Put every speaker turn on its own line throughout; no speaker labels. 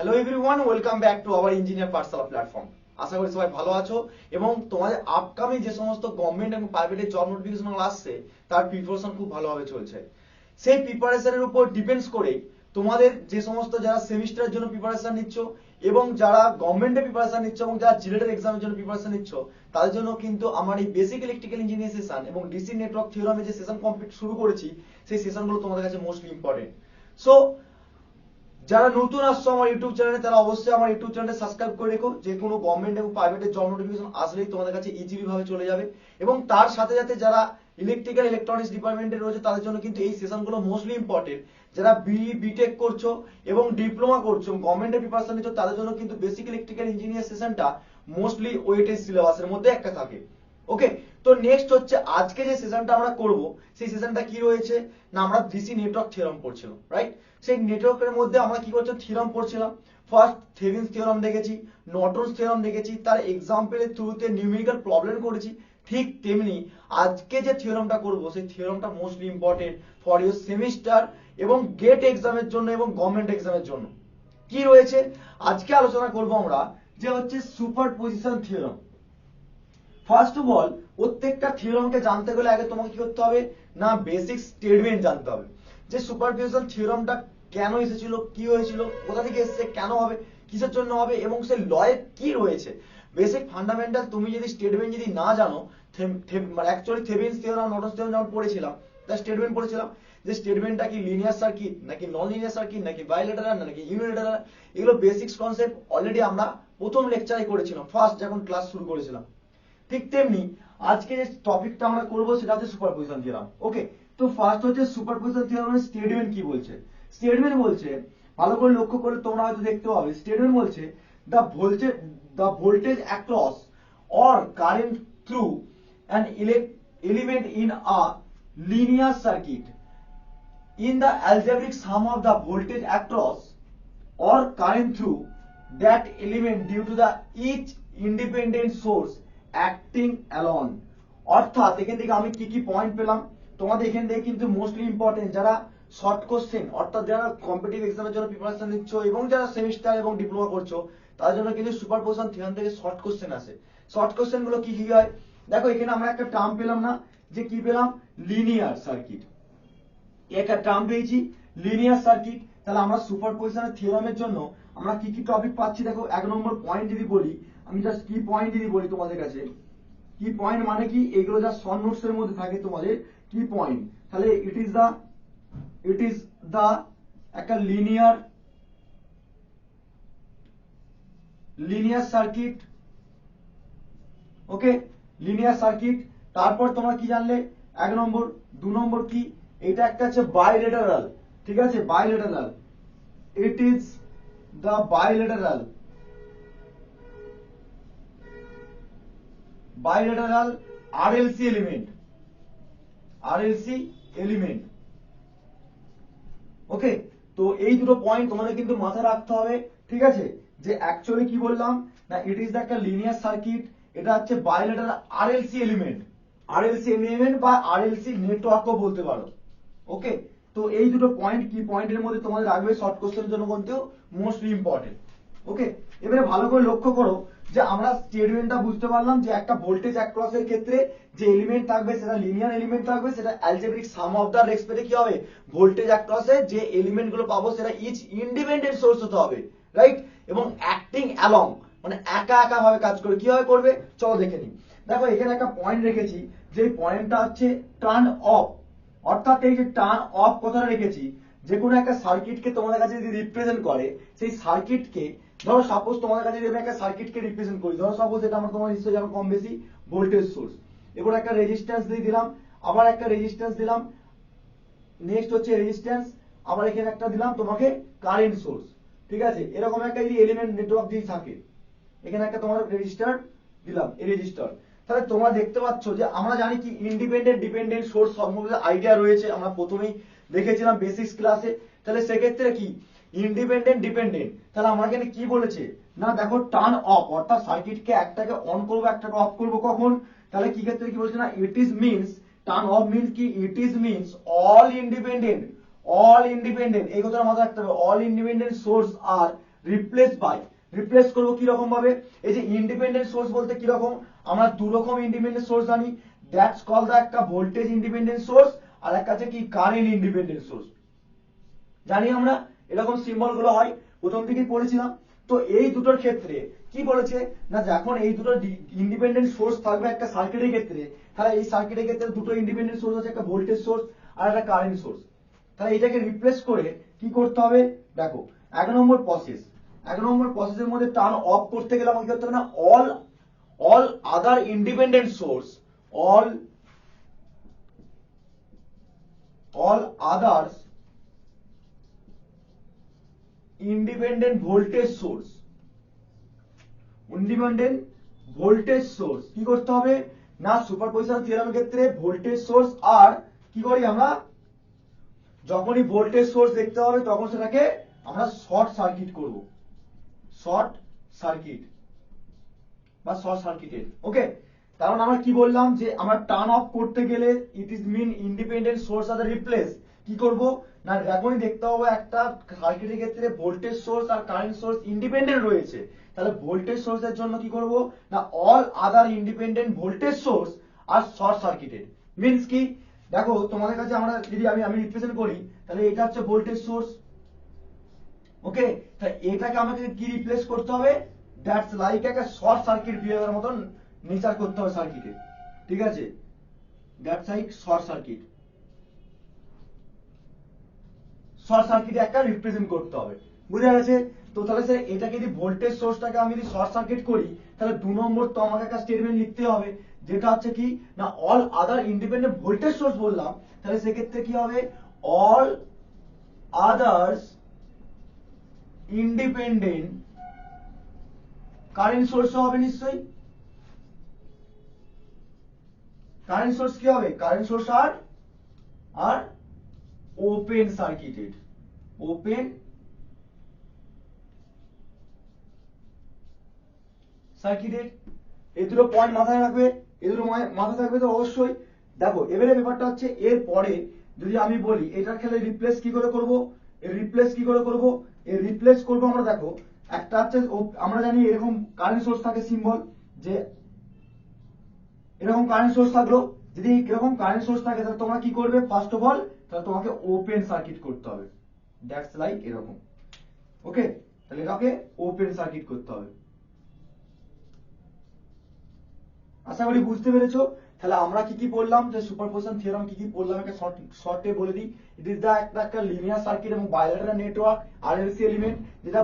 Hello everyone, welcome back to our engineer Pathsala platform. আশা করি সবাই ভালো আছো এবং তোমাদের আপকামিং যে সমস্ত গভর্নমেন্ট এবং প্রাইভেটের জব নোটিফিকেশন আসছে তার প্রিপারেশন খুব ভালোভাবে চলছে। সেই প্রিপারেশনের উপর ডিপেন্ডস করে তোমাদের যে সমস্ত যারা সেমিস্টারের জন্য প্রিপারেশন নিচ্ছ এবং যারা গভর্নমেন্টের প্রিপারেশন নিচ্ছ এবং যারা জিলেটের এক্সামের জন্য প্রিপারেশন নিচ্ছ তাদের জন্য কিন্তু আমার এই বেসিক ইলেকট্রিক্যাল ইঞ্জিনিয়ারিং সেশন এবং ডিসি নেটওয়ার্ক থিওরামে যে সেশন কমপ্লিট শুরু করেছি সেই সেশনগুলো তোমাদের কাছে মোস্টলি ইম্পর্টেন্ট। সো যারা নতুন আসছো আমার ইউটিউব চ্যানেলে তারা অবশ্যই আমার ইউটিউব চ্যানেলে সাবস্ক্রাইব করে রেখো। যে কোনো গভর্নমেন্ট এবং প্রাইভেটের জব নোটিফিকেশন আসলেই তোমাদের কাছে ইজিলি ভাবে চলে যাবে। এবং তার সাথে সাথে যারা ইলেকট্রিক্যাল ইলেকট্রনিক্স ডিপার্টমেন্টে রয়েছে তাদের জন্য কিন্তু এই সেশনগুলো মোস্টলি ইম্পর্টেন্ট। যারা বিই বিটেক করছো এবং ডিপ্লোমা করছো গভর্নমেন্টের প্রিপারেশন নিচ্ছ তাদের জন্য কিন্তু বেসিক ইলেকট্রিক্যাল ইঞ্জিনিয়ার সেশনটা মোস্টলি ওয়েটেজ সিলেবাসের মধ্যে একটা থাকে। ওকে, তো নেক্সট হচ্ছে আজকে যে সেশনটা আমরা করব সেই সেশনটা কি রয়েছে না, আমরা ডিসি নেটওয়ার্ক থিওরাম পড়ছিলাম, রাইট? সেই নেটওয়ার্কের মধ্যে আমরা কি করছি, থিওরাম পড়ছিলাম। ফার্স্ট থেভেনিনস থিওরাম দেখেছি, নর্টনস থিওরাম দেখেছি, তার এক্সাম্পলের থ্রুতে নিউমেরিক্যাল প্রবলেম করেছি। ঠিক তেমনি আজকে যে থিওরামটা করব সেই থিওরামটা mostly important for your semester এবং গেট এক্সামের জন্য এবং গভর্নমেন্ট এক্সামের জন্য। কি রয়েছে আজকে আলোচনা করব আমরা, যে হচ্ছে superposition theorem. First of all প্রত্যেকটা থিওরামকে জানতে গেলে আগে তোমাকে কি করতে হবে না, বেসিক স্টেটমেন্ট জানতে হবে। যে সুপারপজিশন থিওরামটা কেন এসেছিল, কি হয়েছিল, কোথা থেকে এসেছে, কেন হবে, কিসের জন্য হবে এবং সে লয়ে কি রয়েছে। বেসিক ফান্ডামেন্টাল তুমি যদি স্টেটমেন্ট যদি না জানো, অ্যাকচুয়ালি থেভেনিনস থিওরাম নর্টনস থিওরাম যখন পড়েছিলাম তার স্টেটমেন্ট পড়েছিলাম যে স্টেটমেন্টটা কি লিনিয়ার সার্কিট নাকি নন লিনিয়ার সার্কিট নাকি বাইলেটারাল নাকি ইউনিলেটারাল, এগুলো বেসিক্স কনসেপ্ট অলরেডি আমরা প্রথম লেকচারে করেছিলাম, ফার্স্ট যখন ক্লাস শুরু করেছিলাম। ঠিক তেমনি আজকে যে টপিকটা আমরা করব সেটা হচ্ছে সুপারপজিশন থিওরাম। ওকে, তো ফার্স্ট হচ্ছে সুপারপজিশন থিওরামের স্টেটমেন্ট কি বলছে। স্টেটমেন্ট বলছে, ভালো করে লক্ষ্য করলে তোমরা হয়তো দেখতে পাবে, স্টেটমেন্ট বলছে the voltage across or current through an element in a linear circuit in the algebraic sum of the voltage across or current through that element due to the each independent source acting alone। অর্থাৎ এখান থেকে আমি কি কি point পেলাম তোমাদের এখান থেকে কিন্তু মোস্টলি ইম্পর্টেন্ট যারা শর্ট কোশ্চেন অর্থাৎ যারা কম্পিটিটিভ এক্সামের জন্য প্রিপারেশন নিচ্ছ এবং যারা সেমিস্টার এবং ডিপ্লোমা করছো তাদের জন্য কিন্তু সুপারপজিশন থিওরাম থেকে শর্ট কোশ্চেন আসে। শর্ট কোশ্চেন গুলো কি কি হয় দেখো, এখানে আমরা একটা টার্ম পেলাম না, যে কি পেলাম, লিনিয়ার সার্কিট। একটা টার্ম পেয়েছি লিনিয়ার সার্কিট। তাহলে আমরা সুপারপজিশনের থিওরামের জন্য আমরা কি কি টপিক পাচ্ছি দেখো। এক নম্বর পয়েন্ট যদি বলি, আমি জাস্ট কি পয়েন্ট যদি বলি তোমাদের কাছে, কি পয়েন্ট মানে কি, এগুলো যা শর্ট নোটস এর মধ্যে থাকে তোমাদের কি পয়েন্ট, তাহলে ইট ইজ দা একটা লিনিয়ার সার্কিট। ওকে, লিনিয়ার সার্কিট। তারপর তোমরা কি জানলে এক নম্বর। দু নম্বর কি, এটা একটা হচ্ছে বাইলেটারাল, ঠিক আছে, bilateral, it is the bilateral RLC element. Okay, তো এই দুটো পয়েন্ট তোমাদের কিন্তু মাথায় রাখতে হবে, ঠিক আছে, যে অ্যাকচুয়ালি কি বললাম না, ইট ইজ একটা লিনিয়ার সার্কিট, এটা হচ্ছে বাইলেটারাল আরএলসি এলিমেন্ট বা আরএলসি নেটওয়ার্কও বলতে পারো। ওকে, তো এই দুটো পয়েন্ট কি পয়েন্টের মধ্যে তোমাদের রাখবে শর্ট কোশ্চেনের জন্য কিন্তু মোস্টলি ইম্পর্টেন্ট। ওকে, এবারে ভালো করে লক্ষ্য করো যে আমরা স্টেটমেন্টটা বুঝতে পারলাম যে একটা ভোল্টেজ অ্যাক্রস এর ক্ষেত্রে যে এলিমেন্ট থাকবে সেটা লিনিয়ার এলিমেন্ট থাকবে, সেটা অ্যালজেব্রিক সাম অফ দা রেসপেক্টে কি হবে, ভোল্টেজ অ্যাক্রস এ যে এলিমেন্ট গুলো পাবো সেটা ইচ ইন্ডিপেন্ডেন্ট সোর্স হতে হবে, রাইট, এবং অ্যাক্টিং অ্যালং মানে একা একা ভাবে কাজ করে কিভাবে করবে চলো দেখে নিই। দেখো এখানে একটা পয়েন্ট রেখেছি, যে পয়েন্টটা হচ্ছে টার্ন অফ। অর্থাৎ এই যে টার্ন অফ কথাটা রেখেছি, যে কোনো একটা সার্কিটকে তোমাদের কাছে যদি রিপ্রেজেন্ট করে, সেই সার্কিটকে ধরো সাপোজ তোমাদের কাছে যদি আমি একটা সার্কিটকে রিপ্রেজেন্ট করি, ধরো সাপোজ এটা আমার তোমার নিশ্চয়ই জানো কম বেশি ভোল্টেজ সোর্স, এবার একটা রেজিস্ট্যান্স দিয়ে দিলাম, আবার একটা রেজিস্ট্যান্স দিলাম, নেক্সট হচ্ছে রেজিস্ট্যান্স, আবার এখানে একটা দিলাম তোমাকে কারেন্ট সোর্স, ঠিক আছে, এরকম একটা যদি এলিমেন্ট নেটওয়ার্ক দিয়ে থাকে, এখানে একটা তোমার রেজিস্টার দিলাম, এই রেজিস্টার। তাহলে তোমরা দেখতে পাচ্ছ যে আমরা জানি কি ইন্ডিপেন্ডেন্ট ডিপেন্ডেন্ট সোর্স সম্বন্ধে আইডিয়া রয়েছে, আমরা প্রথমেই দেখেছিলাম বেসিক্স ক্লাসে। তাহলে সেক্ষেত্রে কি ইন্ডিপেন্ডেন্ট ডিপেন্ডেন্ট, তাহলে আমার এখানে কি বলেছে না দেখো টার্ন অফ, অর্থাৎ সার্কিটকে একটাকে অন করবো একটাকে অফ করবো কখন, তাহলে কি ক্ষেত্রে কি বলছে না, it is means, turn off means কি, it is means all independent এই কথাটা মাথায় রাখতে হবে, অল ইন্ডিপেন্ডেন্ট সোর্স আর রিপ্লেস বাই, রিপ্লেস করবো কি রকম ভাবে, এই যে ইন্ডিপেন্ডেন্ট সোর্স বলতে কি রকম, আমরা দু রকম ইন্ডিপেন্ডেন্ট সোর্স জানি, দ্যাটস কল দা একটা ভোল্টেজ ইন্ডিপেন্ডেন্ট সোর্স আর একটা আছে কি কারেন্ট ইন্ডিপেন্ডেন্ট সোর্স। জানি আমরা এরকম সিম্বল গুলো হয়, প্রথম থেকেই পড়েছিলাম। তো এই দুটোর ক্ষেত্রে কি বলেছে না, যখন এই দুটো ইন্ডিপেন্ডেন্ট সোর্স থাকবে একটা সার্কিটের ক্ষেত্রে, তাহলে এই সার্কিটের ক্ষেত্রে দুটো ইন্ডিপেন্ডেন্ট সোর্স আছে, একটা ভোল্টেজ সোর্স আর একটা কারেন্ট সোর্স। তাহলে এটাকে রিপ্লেস করে কি করতে হবে, দেখো এক নম্বর প্রসেসের মধ্যে টার্ন অফ করতে গেলে আমাকে কি করতে হবে না, all other independent source, all others independent voltage source কি করতে হবে না, সুপারপজিশন থিওরেমের ক্ষেত্রে ভোল্টেজ সোর্স আর কি করি আমরা, যখনই ভোল্টেজ সোর্স দেখতে হবে তখন সেটাকে আমরা শর্ট সার্কিট করব, শর্ট সার্কিটেড। ওকে, কারণ আমরা কি বললাম যে আমরা টার্ন অফ করতে গেলে it is mean independent source আর রিপ্লেস কি করব না, যখনই দেখতে হবে একটা সার্কিটের ক্ষেত্রে ভোল্টেজ সোর্স আর কারেন্ট সোর্স ইন্ডিপেন্ডেন্ট রয়েছে, তাহলে ভোল্টেজ সোর্সের জন্য কি করব না, all other independent voltage source আর শর্ট সার্কিটেড। মিন্স কি, দেখো তোমাদের কাছে আমরা যদি আমি রিপ্রেজেন্ট করি, তাহলে এটা হচ্ছে ভোল্টেজ সোর্স। ওকে, তাই এটাকে আমাকে কি রিপ্লেস করতে হবে, দ্যাটস লাইক একটা শর্ট সার্কিট বিহেভিয়ার মতন নেচার করতে হবে সার্কিটে, ঠিক আছে, দ্যাটস লাইক শর্ট সার্কিটে একটা রিপ্রেজেন্ট করতে হবে, বুঝা গেছে। তো তাহলে স্যার এটাকে যদি ভোল্টেজ সোর্সটাকে আমি যদি শর্ট সার্কিট করি, তাহলে 2 নম্বর তো আমাকে একটা স্টেটমেন্ট লিখতে হবে, যেটা হচ্ছে কি না, all other independent voltage source বললাম, তাহলে সেক্ষেত্রে কি হবে, all others independent current source হবে নিশ্চয়ই, কারেন্ট সোর্স কি হবে, কারেন্ট সোর্স আর ওপেন সার্কিটেড, এই দুটো পয়েন্ট মাথায় রাখবে, এই দুটো মাথায় থাকবে তো অবশ্যই। দেখো এবারে ব্যাপারটা হচ্ছে এর পরে যদি আমি বলি এটার খেলে রিপ্লেস কি করে করব, রিপ্লেস করব আমরা, দেখো একটা হচ্ছে আমরা জানি এরকম কারেন্ট সোর্স থাকে সিম্বল, যে এরকম কারেন্ট সোর্স থাকলো, যদি এরকম কারেন্ট সোর্স থাকে তাহলে তোমরা কি করবে, ফার্স্ট অফ অল তাহলে তোমাকে ওপেন সার্কিট করতে হবে, দ্যাটস লাইক এরকম। ওকে, তাহলে এটাকে ওপেন সার্কিট করতে হবে। আশা করি বুঝতে পেরেছো। তাহলে আমরা কি পড়লাম, যে সুপারপজিশন থিওরেম কি পড়লাম, একটা শর্টে বলে দিই। ইট ইজ দা একটা লিনিয়ার সার্কিট এবং বাইলেটারাল নেটওয়ার্ক আরএলসি এলিমেন্ট, যেটা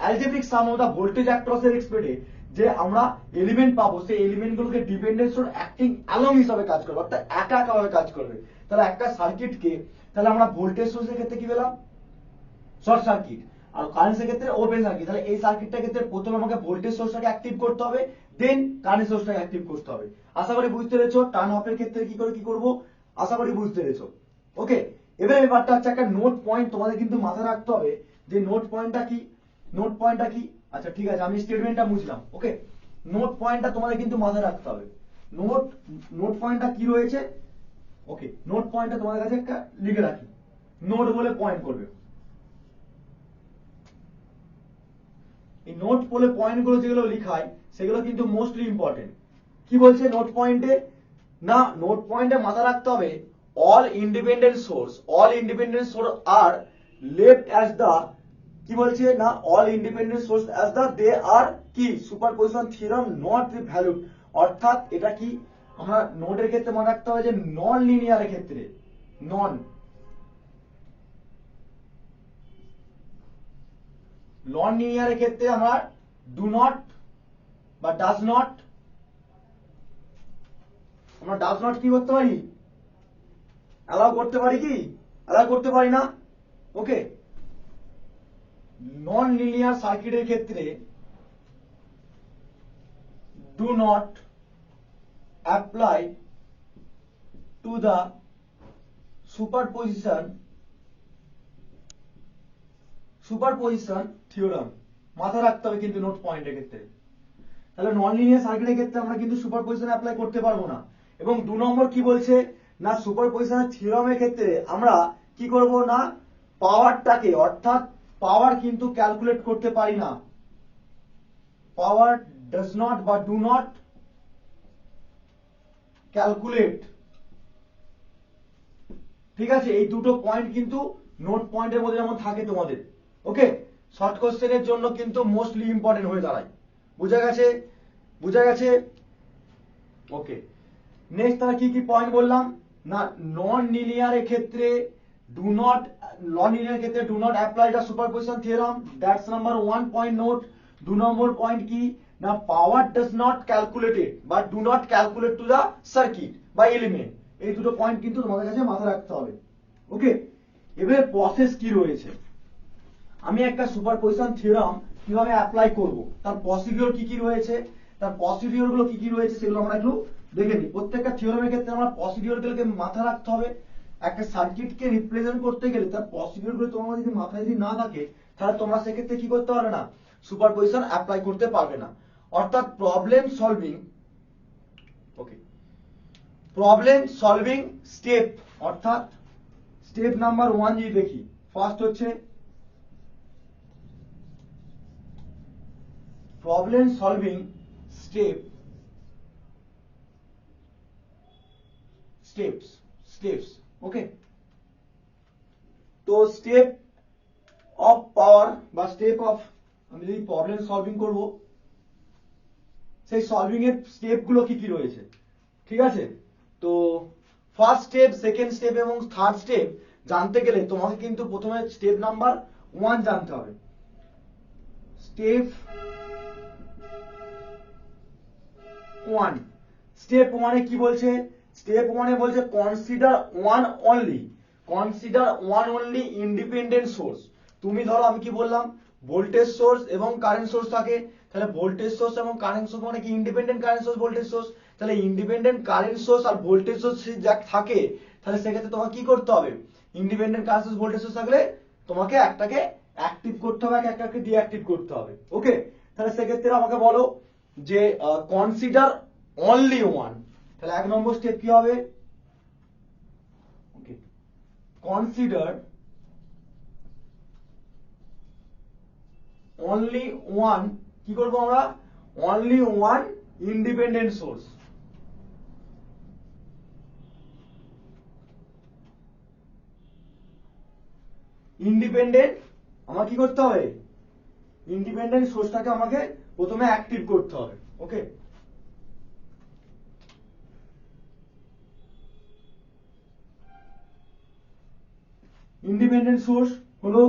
algebraic sum of the voltage across এর এক্সপ্রেসে যে আমরা এলিমেন্ট পাবো, সেই এলিমেন্ট গুলোকে ডিপেন্ডেন্ট সোর্স অ্যাক্টিং অ্যালং হিসাবে কাজ করবে, অর্থাৎ একা একা ভাবে কাজ করবে। তাহলে একটা সার্কিটকে তাহলে আমরা ভোল্টেজ সোর্সের ক্ষেত্রে কি পেলাম, শর্ট সার্কিট, আর কারেন্টের ক্ষেত্রে ওপেন সার্কিট। তাহলে এই সার্কিটটার ক্ষেত্রে প্রথমে আমাকে ভোল্টেজ সোর্সটাকে অ্যাক্টিভ করতে হবে, দেন কারেন্ট সোর্সটাকে অ্যাক্টিভ করতে হবে। আশা করি বুঝতে পেরেছো। টার্ন অফের ক্ষেত্রে কি করব, আশা করি বুঝতে পেরেছো। ওকে, এবারে ব্যাপারটা হচ্ছে একটা নোট পয়েন্ট তোমাদের কিন্তু মাথায় রাখতে হবে, যে নোট পয়েন্টটা কি। আচ্ছা ঠিক আছে, আমি স্টেটমেন্টটা বুঝলাম। ওকে, নোট পয়েন্টটা তোমাদের কিন্তু মাথায় রাখতে হবে। নোট পয়েন্টটা কি রয়েছে, ওকে, নোট পয়েন্টটা তোমাদের কাছে একটা লিখে রাখি, নোট বলে পয়েন্ট করবে। এই নোট বলে পয়েন্ট গুলো যেগুলো লিখায় সেগুলো কিন্তু মোস্টলি ইম্পর্টেন্ট। কি বলছে নোট পয়েন্টে, না নোট পয়েন্টে মাথায় রাখতে হবে, অল ইন্ডিপেন্ডেন্ট সোর্স আর লেফট অ্যাজ দা, কি বলছে না, অল ইন্ডিপেন্ডেন্ট সোর্স অ্যাজ দা দে আর কি সুপারপজিশন থিওরেম নট ভ্যালিড। অর্থাৎ এটা কি আমরা নোটের ক্ষেত্রে মনে রাখতে হবে, যে নন লিনিয়ারের ক্ষেত্রে নন লিনিয়ারের ক্ষেত্রে আমরা ডু নট বা ডাজ নট, আমরা ডাজ নট কি করতে পারি, অ্যালাউ করতে পারি, কি অ্যালাউ করতে পারি না। ওকে, নন লিনিয়ার সার্কিটের ক্ষেত্রে do not apply to the superposition theorem, মাথায় রাখতে হবে কিন্তু নোট পয়েন্টের ক্ষেত্রে। তাহলে নন লিনিয়ার সার্কিটের ক্ষেত্রে আমরা কিন্তু সুপারপজিশন অ্যাপ্লাই করতে পারবো না। এবং 2 নম্বর কি বলছে না, সুপারপজিশন থিওরেমের ক্ষেত্রে আমরা কি করব না, পাওয়ারটাকে অর্থাৎ পাওয়ার কিন্তু ক্যালকুলেট করতে পারি না। পাওয়ার ডাজ নট বা ডু নট ক্যালকুলেট। ঠিক আছে, এই দুটো পয়েন্ট কিন্তু নোট পয়েন্টের মধ্যে যেমন থাকে তোমাদের। ওকে, শর্ট কোশ্চেনের জন্য কিন্তু মোস্টলি ইম্পর্টেন্ট হয়ে দাঁড়ায়। বুঝা গেছে? বুঝা গেছে? ওকে, নেক্সট তাহলে কি কি পয়েন্ট বললাম না, নন লিনিয়ারের ক্ষেত্রে ডু নট, নন লিনিয়ার ক্ষেত্রে do not apply the superposition theorem, that's number 1 point note. 2 number point কি না, পাওয়ার ডাজ নট ক্যালকুলেটেড বা do not calculate to the circuit বা এলিমেন্ট। এই দুটো পয়েন্ট কিন্তু তোমাদের কাছে মাথায় রাখতে হবে। ওকে, এবারে প্রসেস কি রয়েছে, আমি একটা সুপারপজিশন থিওরাম কিভাবে অ্যাপ্লাই করব, তার প্রসিডিওর কি কি রয়েছে, তার প্রসিডিওর গুলো কি কি রয়েছে সেগুলো আমরা একটু দেখে নিই। প্রত্যেকটা থিওরামের ক্ষেত্রে আমরা প্রসিডিওর গুলোকে মাথায় রাখতে হবে। একটা সার্কিটকে রিপ্রেজেন্ট করতে গেলে তার প্রসিডিওর গুলো তোমার যদি মাথায় যদি না থাকে, তাহলে তোমরা সেক্ষেত্রে কি করতে পারবে না, সুপারপজিশন অ্যাপ্লাই করতে পারবে না। অর্থাৎ প্রবলেম সলভিং, ওকে, প্রবলেম সলভিং স্টেপ, অর্থাৎ স্টেপ নাম্বার 1 যদি দেখি, ফার্স্ট হচ্ছে প্রবলেম সলভিং স্টেপস। ওকে, তো স্টেপ অফ পাওয়ার বা স্টেপ অফ, আমি যদি প্রবলেম সলভিং করব, সেই সলভিং এর স্টেপ গুলো কি কি রয়েছে। ঠিক আছে, তো ফার্স্ট স্টেপ, সেকেন্ড স্টেপ এবং থার্ড স্টেপ জানতে গেলে তোমাকে কিন্তু প্রথমে স্টেপ নাম্বার 1 জানতে হবে। স্টেপ 1, স্টেপ 1 এ কি বলছে, স্টেপ 1 এ বলছে consider one only independent source. তুমি ধরো আমি কি বললাম, ভোল্টেজ সোর্স এবং কারেন্ট সোর্স থাকে, তাহলে ভোল্টেজ সোর্স এবং কারেন্ট সোর্স মানে কি independent current source, voltage source. তাহলে ইন্ডিপেন্ডেন্ট কারেন্ট সোর্স আর ভোল্টেজ সোর্স যা থাকে, তাহলে সেক্ষেত্রে তোমাকে কি করতে হবে, independent current source voltage source থাকলে তোমাকে একটাকে অ্যাক্টিভ করতে হবে, একটাকে ডিঅ্যাক্টিভ করতে হবে। ওকে, তাহলে সেক্ষেত্রে আমাকে বলো যে কনসিডার অনলি ওয়ান, তাহলে 1 নম্বর স্টেপ কি হবে, ওকে, কনসিডার অনলি ওয়ান, কি করবো আমরা, only one independent source. Independent আমার কি করতে হবে, ইন্ডিপেন্ডেন্ট সোর্সটাকে আমাকে প্রথমে অ্যাক্টিভ করতে হবে। ওকে, ইন্ডিপেন্ডেন্ট সোর্স হলো,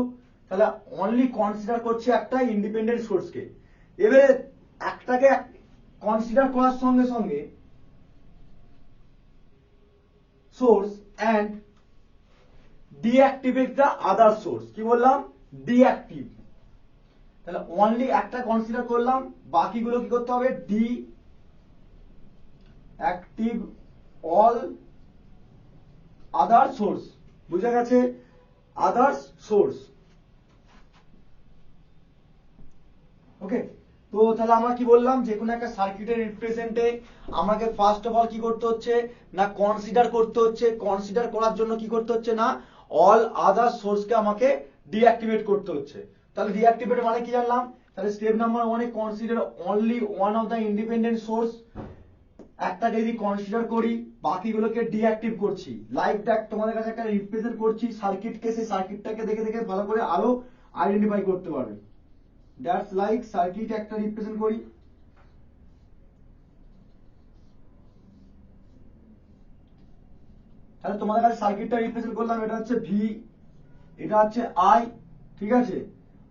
তাহলে অনলি কনসিডার করছে একটা ইন্ডিপেন্ডেন্ট সোর্সকে। এবারে একটাকে কনসিডার করার সঙ্গে সঙ্গে source and deactivate the other source, কি বললাম, ডিঅ্যাক্টিভ। তাহলে অনলি একটা কনসিডার করলাম, বাকিগুলো কি করতে হবে, D active all other source. বুঝা গেছে, আদার্স সোর্স। ওকে, তো তাহলে আমরা কি বললাম, যে কোনো একটা সার্কিটের রিপ্রেজেন্টে আমাকে ফার্স্ট অফ অল কি করতে হচ্ছে না, কনসিডার করতে হচ্ছে। কনসিডার করার জন্য কি করতে হচ্ছে না, অল আদার সোর্সকে আমাকে ডিঅ্যাক্টিভেট করতে হচ্ছে। তাহলে ডিঅ্যাক্টিভেট মানে কি জানলাম, তাহলে step number 1 A consider only one of the independent source, একটা যদি কনসিডার করি, বাকিগুলোকে ডিঅ্যাক্টিভ করছি। লাইক দ্যাট তোমাদের কাছে একটা রিপ্রেজেন্ট করছি সার্কিটকে, সেই সার্কিটটাকে দেখে দেখে ভালো করে আরো আইডেন্টিফাই করতে পারবে। দ্যাটস লাইক সার্কিট একটা রিপ্রেজেন্ট করি, তাহলে তোমাদের কাছে সার্কিটটা রিপ্রেজেন্ট করলাম, এটা হচ্ছে ভি, এটা হচ্ছে আই, ঠিক আছে,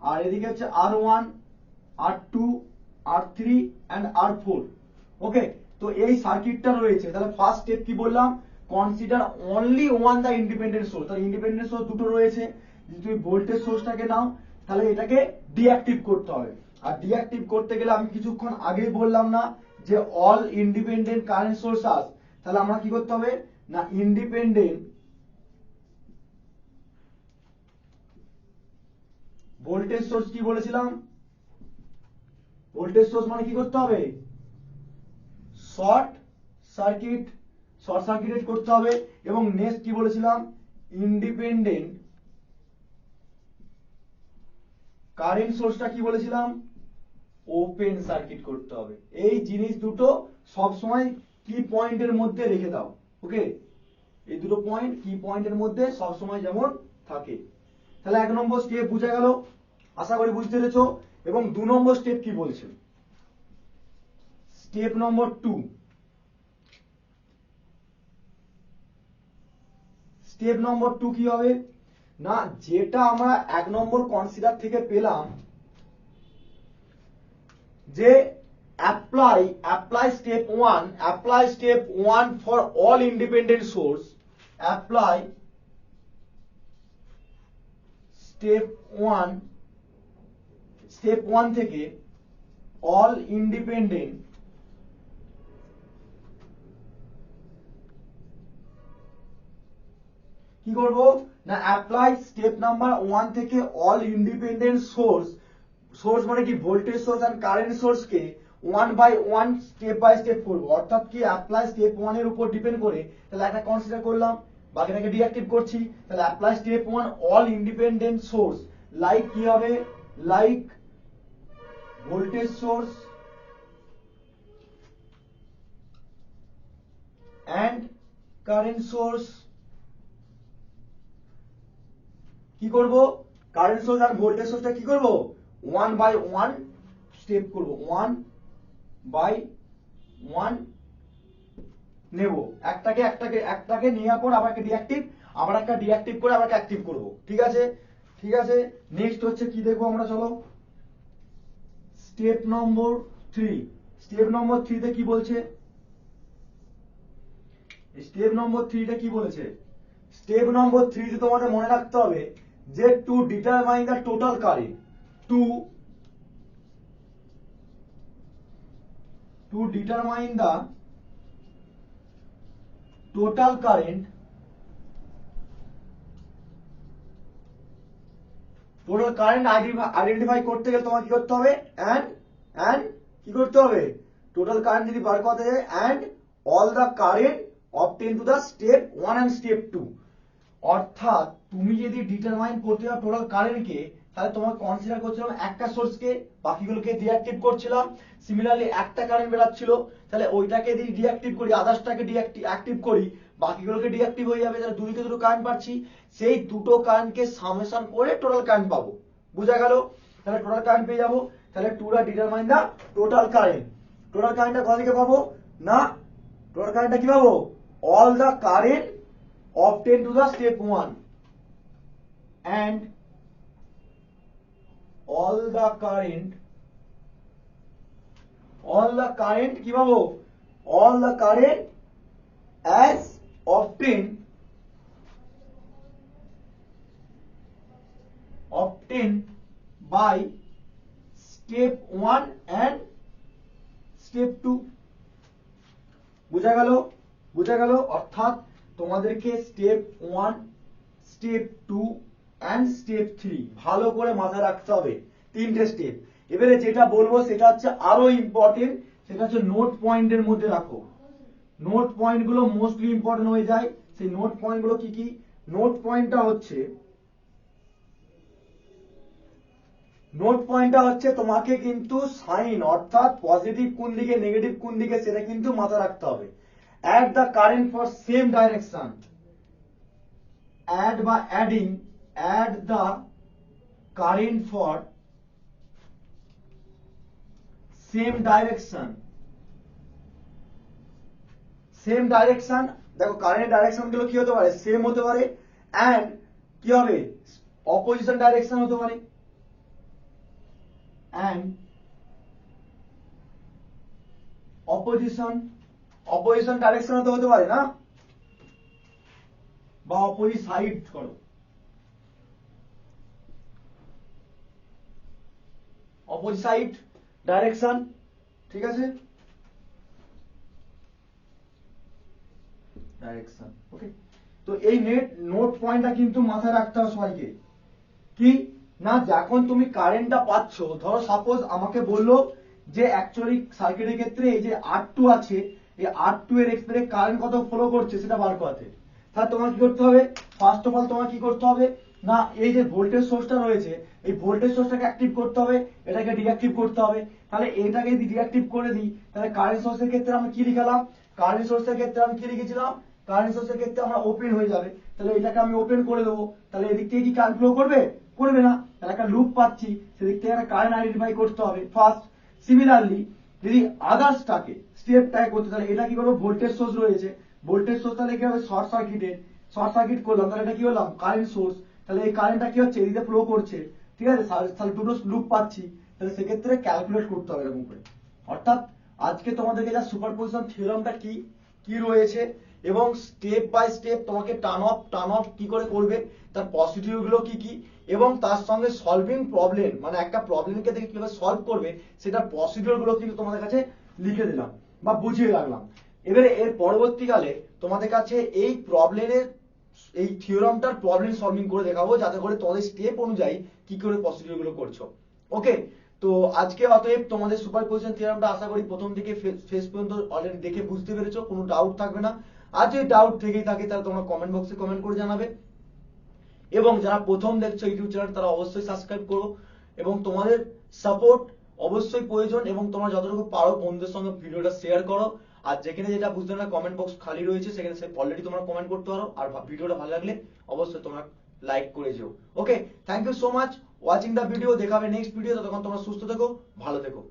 আর এদিকে হচ্ছে R1, R2, R3 and R4। ওকে, তো এই সার্কিটটা রয়েছে। তাহলে ফার্স্ট স্টেপ কি বললাম, কনসিডার অনলি ওয়ান দা ইন্ডিপেন্ডেন্ট সোর্স। তাহলে ইন্ডিপেন্ডেন্ট সোর্স দুটো রয়েছে, যদি তুমি ভোল্টেজ সোর্সটাকে নাও তাহলে এটাকে ডিঅ্যাক্টিভ করতে হবে। আর ডিঅ্যাক্টিভ করতে গেলে আমি কিছুক্ষণ আগেই বললাম না যে অল ইন্ডিপেন্ডেন্ট কারেন্ট সোর্স আস, তাহলে আমরা কি করতে হবে না, ইন্ডিপেন্ডেন্ট ভোল্টেজ সোর্স, কি বলেছিলাম, ভোল্টেজ সোর্স মানে কি করতে হবে, শর্ট সার্কিটেড করতে হবে। এবং নেক্সট কি বলেছিলাম, ইন্ডিপেন্ডেন্ট কারেন্ট সোর্সটা কি বলেছিলাম, ওপেন সার্কিট করতে হবে। এই জিনিস দুটো সব সময় কি পয়েন্টের মধ্যে রেখে দাও, ওকে? এই দুটো পয়েন্ট কি পয়েন্টের মধ্যে সব সময় যেমন থাকে। তাহলে 1 নম্বর স্টেপ বুঝা গেল, আশা করি বুঝতে পেরেছো। এবং 2 নম্বর স্টেপ কি বলছে, স্টেপ নম্বর 2। স্টেপ নম্বর 2 কি হবে না, যেটা আমরা 1 নম্বর কনসিডার থেকে পেলাম যে apply step 1 for all independent source, apply step 1 থেকে all independent কি করব না, অ্যাপ্লাই স্টেপ নাম্বার 1 থেকে অল ইন্ডিপেন্ডেন্ট সোর্স মানে কি voltage source and current source কে 1 বাই 1 স্টেপ বাই স্টেপ করব। অর্থাৎ কি অ্যাপ্লাই স্টেপ 1 এর উপর ডিপেন্ড করে তাহলে একটা কনসিডার করলাম, বাকিটাকে ডিঅ্যাক্টিভ করছি। তাহলে apply step 1 all independent source, like কি হবে, like voltage source and current source. কি করব, কারেন্ট সোর্স আর ভোল্টেজ সোর্সটা কি করব 1 বাই 1 স্টেপ করব, 1 বাই 1 নেব। একটাকে নেওয়ার পর আবার একটা ডিঅ্যাক্টিভ, আবার একটা ডিঅ্যাক্টিভ করে আবার অ্যাক্টিভ করব। ঠিক আছে, ঠিক আছে। নেক্সট হচ্ছে কি দেখবো আমরা, চলো স্টেপ নম্বর 3। স্টেপ নম্বর 3 তে কি বলছে, স্টেপ নম্বর 3 তে কি বলেছে, স্টেপ নম্বর 3 তে তোমাদের মনে রাখতে হবে যে to determine the total current, to determine the total current, total current identify করতে গেলে তোমার কি করতে হবে, এন্ড কি করতে হবে, টোটাল কারেন্ট যদি বার করতে যায় and all the current obtain to the step 1 and step 2। অর্থাৎ তুমি যদি ডিটারমাইন করতে যাও টোটাল কারেন্টকে, তাহলে তোমার কনসিডার করছিলাম একটা সোর্সকে, বাকিগুলোকে ডিঅ্যাক্টিভ করছিলাম। সিমিলারলি একটা কারেন্ট বেরাচ্ছিল, তাহলে ওইটাকে যদি ডিঅ্যাক্টিভ করি, আদার্সটাকে অ্যাক্টিভ করি, বাকিগুলোকে ডিঅ্যাক্টিভ হয়ে যাবে। তাহলে দুইকে দুটো কারেন্ট পাচ্ছি, সেই দুটো কারেন্টকে সামেশন করে টোটাল কারেন্ট পাবো। বুঝা গেল? তাহলে টোটাল কারেন্ট পেয়ে যাবো। তাহলে to determine the total current, total কারেন্টটা কোথা থেকে পাবো না, টোটাল কারেন্টটা কি পাবো, all the current obtained to the step 1 and all the current কি পাবো, all the current as obtained by step 1 and step 2। বুঝা গেল? বুঝা গেল? অর্থাৎ তোমাদেরকে স্টেপ 1, স্টেপ 2 এন্ড স্টেপ 3 ভালো করে মাথায় রাখতে হবে, তিনটে স্টেপ। এবারে যেটা বলবো সেটা হচ্ছে আরো ইম্পর্টেন্ট, সেটা হচ্ছে নোট পয়েন্টের মধ্যে রাখো। নোট পয়েন্ট গুলো মোস্টলি ইম্পর্টেন্ট হয়ে যায়। সেই নোট পয়েন্ট গুলো কি কি, নোট পয়েন্টটা হচ্ছে তোমাকে কিন্তু সাইন, অর্থাৎ পজিটিভ কোন দিকে নেগেটিভ কোন দিকে সেটা কিন্তু মাথায় রাখতে হবে। add the current for same direction, add the current for same direction, দেখো কারেন্ট ডাইরেকশন গুলো কি হতে পারে, সেম হতে পারে, এন্ড কি হবে, অপোজিশন ডাইরেকশন হতে পারে, এন্ড অপোজিশন ডাইরেকশন হতে পারে না, বা অপোজিট সাইড করো, অপোজিট সাইড ডাইরেকশন। ঠিক আছে, ডাইরেকশন। ওকে, তো এই নোট পয়েন্টটা কিন্তু মাথায় রাখতে হবে সবাইকে। কি না, যখন তুমি কারেন্টটা পাচ্ছ, ধরো সাপোজ আমাকে বললো যে অ্যাকচুয়ালি সার্কিটের ক্ষেত্রে এই যে R2 আছে, এই R2 এর এক্সপেক্টেড কারেন্ট কত ফলো করছে সেটা বার করতে, তাহলে তোমার কি করতে হবে, ফার্স্ট অফ অল তোমার কি করতে হবে, না এই যে ভোল্টেজ সোর্সটা রয়েছে, এই ভোল্টেজ সোর্সটাকে অ্যাক্টিভ করতে হবে, এটাকে ডিঅ্যাক্টিভ করতে হবে। তাহলে এটাকে যদি ডিঅ্যাক্টিভ করে দিই, তাহলে কারেন্ট সোর্সের ক্ষেত্রে আমরা কি লিখালাম? কারেন্ট সোর্সের ক্ষেত্রে আমি কি লিখেছিলাম? কারেন্ট সোর্সের ক্ষেত্রে আমরা ওপেন হয়ে যাবে, তাহলে এটাকে আমি ওপেন করে দেবো। তাহলে এদিক থেকে কি কারেন্ট ফ্লো করবে? করবে না। তাহলে একটা লুপ পাচ্ছি, সেদিক থেকে একটা কারেন্ট আইডেন্টিফাই করতে হবে ফার্স্ট। সিমিলারলি যদি আদার্সটাকে স্টেপটাকে করতে, তাহলে এটা কি করবো? ভোল্টেজ সোর্স রয়েছে, ভোল্টেজ সোর্স তাহলে কি হবে? শর্ট সার্কিট করলাম, তাহলে এটা কি হলাম? Current source. তাহলে এই কারেন্টটা কি হচ্ছে? এদিকে ফ্লো করছে, ঠিক আছে? তাহলে দুটো লুপ পাচ্ছি, তাহলে সেক্ষেত্রে ক্যালকুলেট করতে হবে এরকম করে। অর্থাৎ আজকে তোমাদেরকে যা সুপারপজিশন থিওরামটা কি কি রয়েছে এবং স্টেপ বাই স্টেপ তোমাকে টার্ন অফ কি করে করবে, তার পসিডিউর গুলো কি কি, এবং তার সঙ্গে সলভিং প্রবলেম, মানে একটা প্রবলেমকে দেখে কিভাবে সলভ করবে সেটার পসিডিউর গুলো কিন্তু তোমাদের কাছে লিখে দিলাম বা বুঝিয়ে রাখলাম। এবারে এর পরবর্তীকালে তোমাদের কাছে এই প্রবলেমের এই থিওরামটার প্রবলেম সলভিং করে দেখাবো, যাতে করে তোমাদের স্টেপ অনুযায়ী কি করে প্রসিডিউর গুলো করছো। ওকে, তো আজকে অতএব তোমাদের সুপারপজিশন থিওরামটা আশা করি প্রথম থেকে শেষ পর্যন্ত অলরেডি দেখে বুঝতে পেরেছো, কোনো ডাউট থাকবে না। আর যদি ডাউট থেকেই থাকে তাহলে তোমরা কমেন্ট বক্সে কমেন্ট করে জানাবে। এবং যারা প্রথম দেখছো ইউটিউব চ্যানেল, তারা অবশ্যই সাবস্ক্রাইব করো এবং তোমাদের সাপোর্ট অবশ্যই প্রয়োজন, এবং তোমরা যতটুকু পারো বন্ধুদের সঙ্গে ভিডিওটা শেয়ার করো। আর যেখানে যেটা বুঝতে না কমেন্ট বক্স খালি রয়েছে, সেখানে অলরেডি তোমরা কমেন্ট করতে পারো। আর ভিডিওটা ভালো লাগলে অবশ্যই তোমরা লাইক করে যেও। Okay, thank you so much watching the video. দেখাবে নেক্সট ভিডিও, ততক্ষণ তোমরা সুস্থ থেকো, ভালো থেকো।